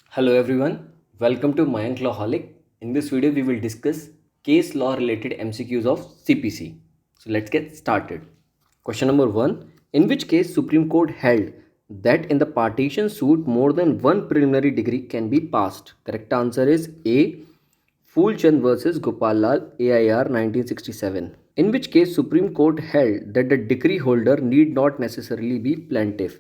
Hello everyone, welcome to Mayank Lawholic. In this video, we will discuss case law related MCQs of CPC. So let's get started. Question number 1. In which case Supreme Court held that in the partition suit more than one preliminary degree can be passed? Correct answer is A. Phulchand versus Gopal Lal, AIR 1967. In which case Supreme Court held that the decree holder need not necessarily be plaintiff?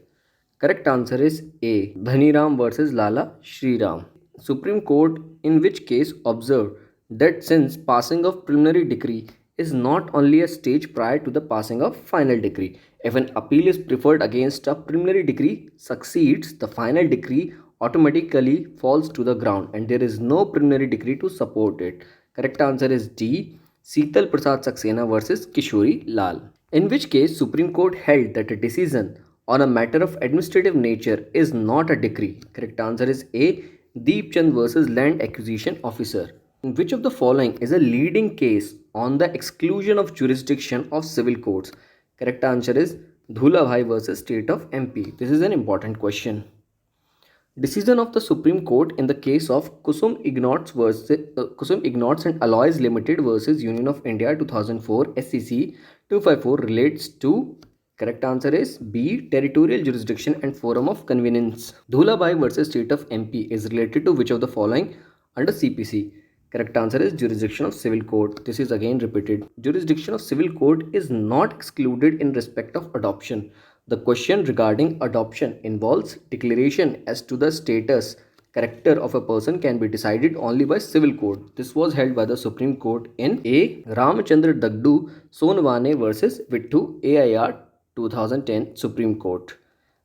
Correct answer is A. Dhaniram versus Lala Shriram. Supreme Court in which case observed that since passing of preliminary decree is not only a stage prior to the passing of final decree, if an appeal is preferred against a preliminary decree succeeds, the final decree automatically falls to the ground and there is no preliminary decree to support it. Correct answer is D. Seetal Prasad Saxena versus Kishori Lal. In which case Supreme Court held that a decision on a matter of administrative nature is not a decree. Correct answer is A. Deep Chand versus Land Acquisition Officer. In which of the following is a leading case on the exclusion of jurisdiction of civil courts? Correct answer is Dhulabhai versus State of MP. This is an important question. Decision of the Supreme Court in the case of Kusum Ignots and Alloys Limited versus Union of India 2004 SCC 254 relates to. Correct answer is B. Territorial jurisdiction and forum of convenience. Dhulabhai versus State of MP is related to which of the following under CPC? Correct answer is jurisdiction of civil court. This is again repeated. Jurisdiction of civil court is not excluded in respect of adoption. The question regarding adoption involves declaration as to the status, character of a person can be decided only by civil court. This was held by the Supreme Court in A. Ramchandra Dagdu Sonwane versus Vittu AIR 2010 Supreme Court.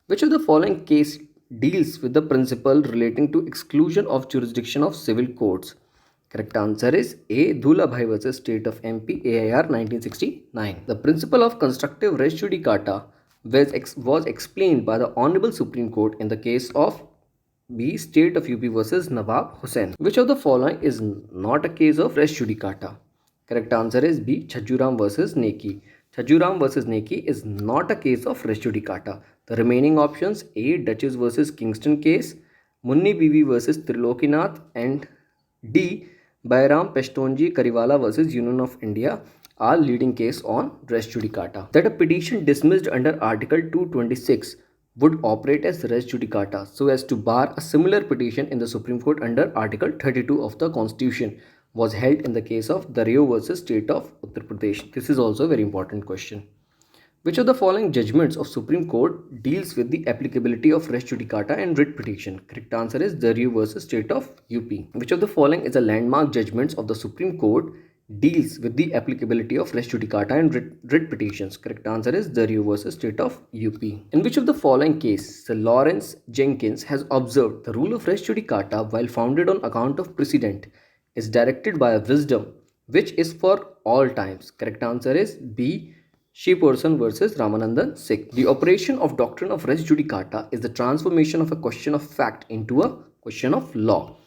Which of the following case deals with the principle relating to exclusion of jurisdiction of civil courts? Correct answer is A. Dhulabhai versus State of MP AIR 1969. The principle of constructive res judicata was explained by the Honorable Supreme Court in the case of B. State of UP versus Nawab Hussain. Which of the following is not a case of res judicata? Correct answer is B. Chajuram versus Neki. Chajuram versus Neki is not a case of res judicata. The remaining options A. Duchess versus Kingston case, Munni Bibi versus Trilokinath, and D. Bairam Peshtonji Kariwala versus Union of India are leading case on res judicata. That a petition dismissed under Article 226 would operate as res judicata so as to bar a similar petition in the Supreme Court under Article 32 of the Constitution was held in the case of Daryo versus State of Uttar Pradesh. This is also a very important question. Which of the following judgments of Supreme Court deals with the applicability of res judicata and writ petition? Correct answer is Daryo versus State of UP. Which of the following is a landmark judgments of the Supreme Court deals with the applicability of res judicata and writ petitions? Correct answer is Daryo versus State of UP. In which of the following case Sir Lawrence Jenkins has observed the rule of res judicata while founded on account of precedent is directed by a wisdom which is for all times? Correct answer is B. Sheeperson versus Ramanandan Sikh. The operation of doctrine of res judicata is the transformation of a question of fact into a question of law.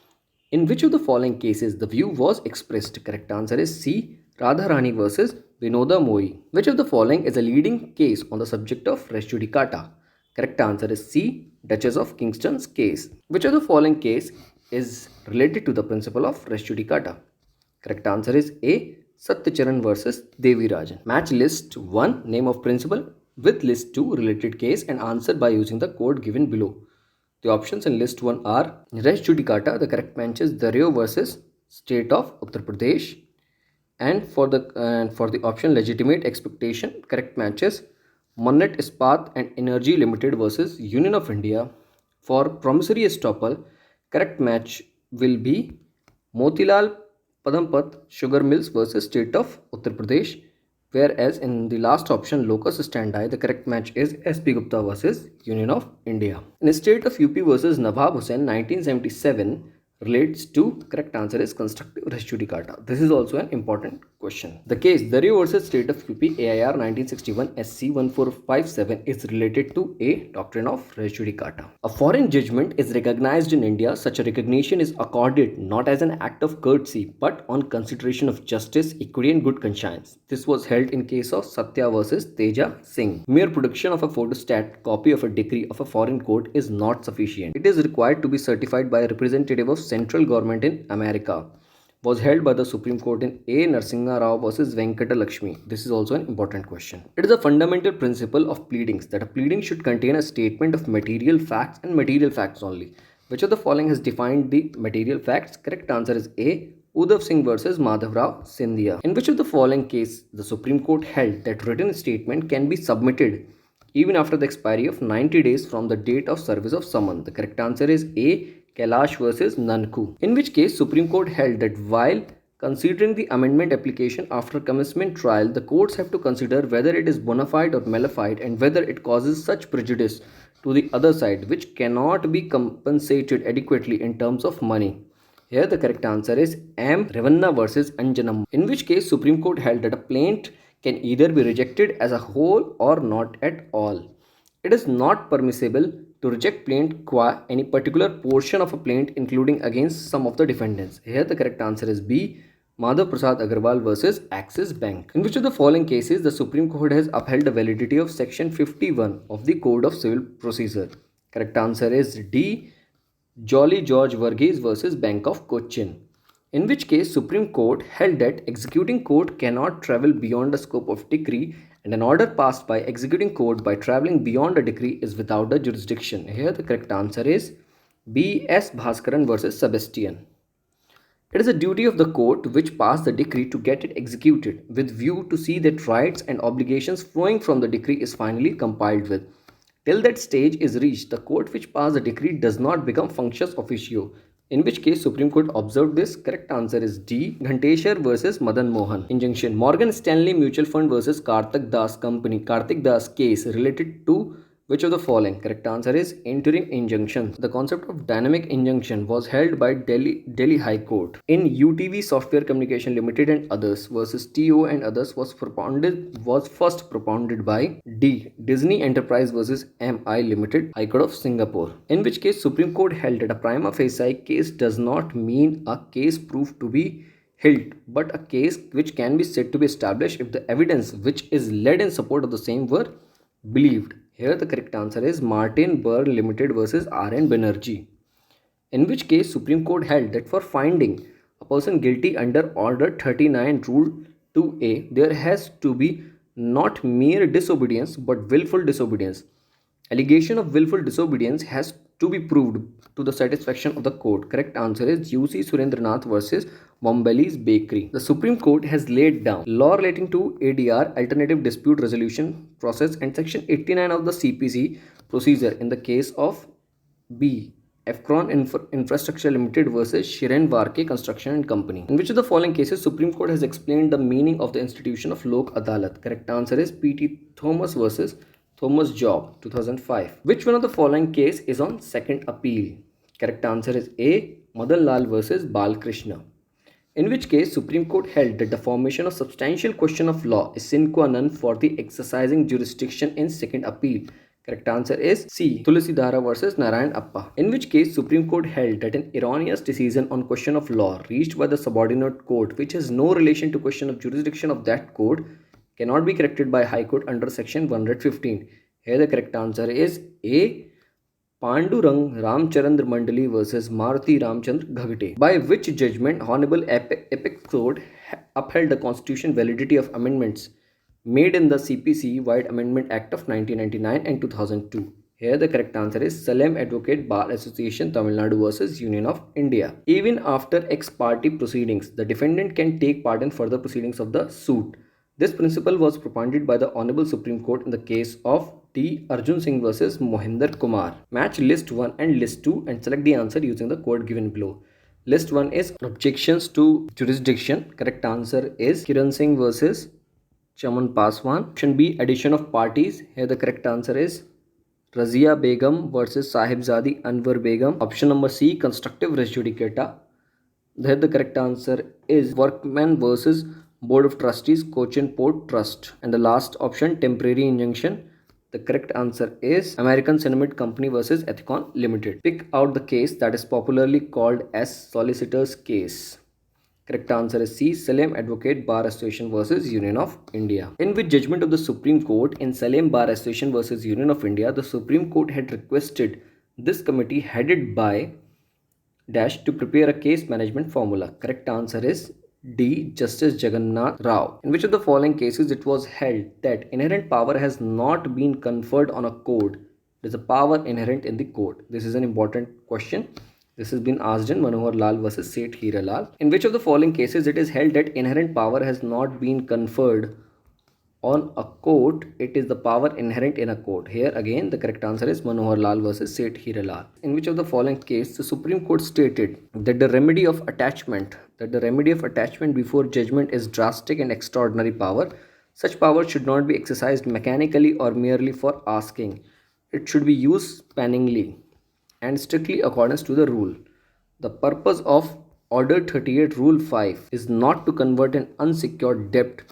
In which of the following cases the view was expressed? Correct answer is C. Radharani versus Vinoda Moi. Which of the following is a leading case on the subject of res judicata? Correct answer is C. Duchess of Kingston's case. Which of the following case is related to the principle of res judicata? Correct answer is A. Satyacharan versus Devi Rajan. Match list 1 name of principal with list 2 related case and answer by using the code given below. The options in list 1 are res judicata. The correct match is Daryo versus State of Uttar Pradesh. And for the option legitimate expectation, correct matches Mannet Ispat and Energy Limited versus Union of India. For promissory estoppel, correct match will be Motilal Padampat Sugar Mills versus State of Uttar Pradesh, whereas in the last option locus standi the correct match is SP Gupta versus Union of India. In the state of UP versus Nawab Hussain 1977, relates to? Correct answer is constructive res judicata. This is also an important question. The case Dari versus State of UP AIR 1961 SC 1457 is related to a doctrine of res judicata. A foreign judgment is recognized in India. Such a recognition is accorded not as an act of courtesy but on consideration of justice, equity and good conscience. This was held in case of Satya versus Teja Singh. Mere production of a photostat copy of a decree of a foreign court is not sufficient. It is required to be certified by a representative of central government in America. Was held by the Supreme Court in A. Narasimha Rao versus Venkata Lakshmi. This is also an important question. It is a fundamental principle of pleadings that a pleading should contain a statement of material facts and material facts only. Which of the following has defined the material facts? Correct answer is A. Uddhav Singh versus Madhav Rao Scindia. In which of the following case the Supreme Court held that written statement can be submitted even after the expiry of 90 days from the date of service of summon? The correct answer is A. Kailash versus Nanku. In which case Supreme Court held that while considering the amendment application after commencement trial, the courts have to consider whether it is bona fide or mala fide and whether it causes such prejudice to the other side which cannot be compensated adequately in terms of money. Here the correct answer is M. Revanna versus Anjanam. In which case Supreme Court held that a plaint can either be rejected as a whole or not at all. It is not permissible to reject plaint qua any particular portion of a plaint including against some of the defendants. Here the correct answer is B. Madhav Prasad Agarwal versus Axis Bank. In which of the following cases the Supreme Court has upheld the validity of section 51 of the Code of Civil Procedure? Correct answer is D. Jolly George Varghese versus Bank of Cochin. In which case Supreme Court held that executing court cannot travel beyond the scope of decree and an order passed by executing court by travelling beyond a decree is without a jurisdiction. Here the correct answer is B. S. Bhaskaran versus Sebastian. It is a duty of the court which passed the decree to get it executed with view to see that rights and obligations flowing from the decree is finally complied with. Till that stage is reached, the court which passed the decree does not become functus officio. In which case Supreme Court observed this? Correct answer is D. Ghanteshwar versus Madan Mohan. Injunction. Morgan Stanley Mutual Fund versus Karthik Das Company. Karthik Das case related to which of the following? Correct answer is interim injunction. The concept of dynamic injunction was held by Delhi High Court. In UTV Software Communication Limited and others versus TO and others was first propounded by D. Disney Enterprise versus MI Limited, High Court of Singapore. In which case Supreme Court held that a prima facie case does not mean a case proved to be held, but a case which can be said to be established if the evidence which is led in support of the same were believed. Here the correct answer is Martin Byrne Limited versus R.N. Banerjee. In which case Supreme Court held that for finding a person guilty under Order 39 Rule 2A, there has to be not mere disobedience but willful disobedience. Allegation of willful disobedience has to be proved to the satisfaction of the court. Correct answer is UC Surendranath versus Bombelli's Bakery. The Supreme Court has laid down law relating to ADR, Alternative Dispute Resolution Process, and Section 89 of the CPC procedure in the case of B. Efcron Infrastructure Limited versus Shiren Varke Construction and Company. In which of the following cases Supreme Court has explained the meaning of the institution of Lok Adalat? Correct answer is P.T. Thomas versus Thomas Job 2005. Which one of the following case is on second appeal? Correct answer is A. Madan Lal versus Balkrishna. In which case Supreme Court held that the formation of substantial question of law is sine qua non for the exercising jurisdiction in second appeal. Correct answer is C. Tulisidhara versus Narayan Appa. In which case Supreme Court held that an erroneous decision on question of law reached by the subordinate court which has no relation to question of jurisdiction of that court cannot be corrected by High Court under Section 115. Here the correct answer is A. Pandurang Ramchandra Mandali versus Maruti Ramchandra Ghagte, by which judgment Honorable Apex Court upheld the constitution validity of amendments made in the CPC Wide Amendment Act of 1999 and 2002. Here the correct answer is Salem Advocate Bar Association Tamil Nadu versus Union of India. Even after ex parte proceedings, the defendant can take part in further proceedings of the suit. This principle was propounded by the Honorable Supreme Court in the case of T. Arjun Singh versus Mohinder Kumar. Match list 1 and list 2 and select the answer using the code given below. List 1 is objections to jurisdiction. Correct answer is Kiran Singh versus Chaman Paswan. Option B, addition of parties. Here the correct answer is Razia Begum versus Sahibzadi Anwar Begum. Option number C, constructive res judicata. There the correct answer is Workman versus Board of Trustees, Cochin Port Trust. And the last option, temporary injunction. The correct answer is American Cement Company versus Ethicon Limited. Pick out the case that is popularly called as solicitor's case. Correct answer is C, Salem Advocate Bar Association versus Union of India. In which judgment of the Supreme Court in Salem Bar Association versus Union of India, the Supreme Court had requested this committee headed by dash to prepare a case management formula. Correct answer is D, Justice Jagannath Rao. In which of the following cases it was held that inherent power has not been conferred on a court? There is a power inherent in the court. This is an important question. This has been asked in Manohar Lal versus Seth Hiralal. In which of the following cases it is held that inherent power has not been conferred on a court? It is the power inherent in a court. Here again the correct answer is Manohar Lal versus Seth Hiralal. In which of the following case the Supreme Court stated that the remedy of attachment before judgment is drastic and extraordinary power. Such power should not be exercised mechanically or merely for asking. It should be used spanningly and strictly accordance to the rule. The purpose of Order 38 Rule 5 is not to convert an unsecured debt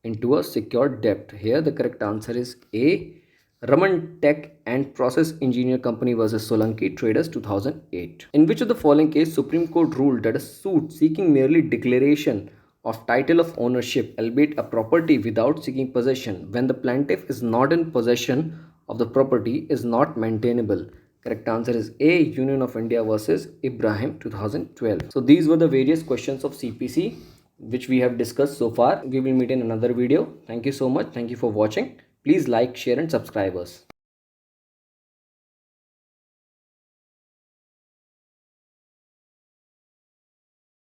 into a secured debt. Here the correct answer is A, Raman Tech and Process Engineer Company versus Solanki Traders 2008. In which of the following case Supreme Court ruled that a suit seeking merely declaration of title of ownership, albeit a property without seeking possession, when the plaintiff is not in possession of the property, is not maintainable? Correct answer is A, Union of India versus Ibrahim 2012. So these were the various questions of CPC which we have discussed so far. We will meet in another video. Thank you so much. Thank you for watching. Please like, share and subscribe us.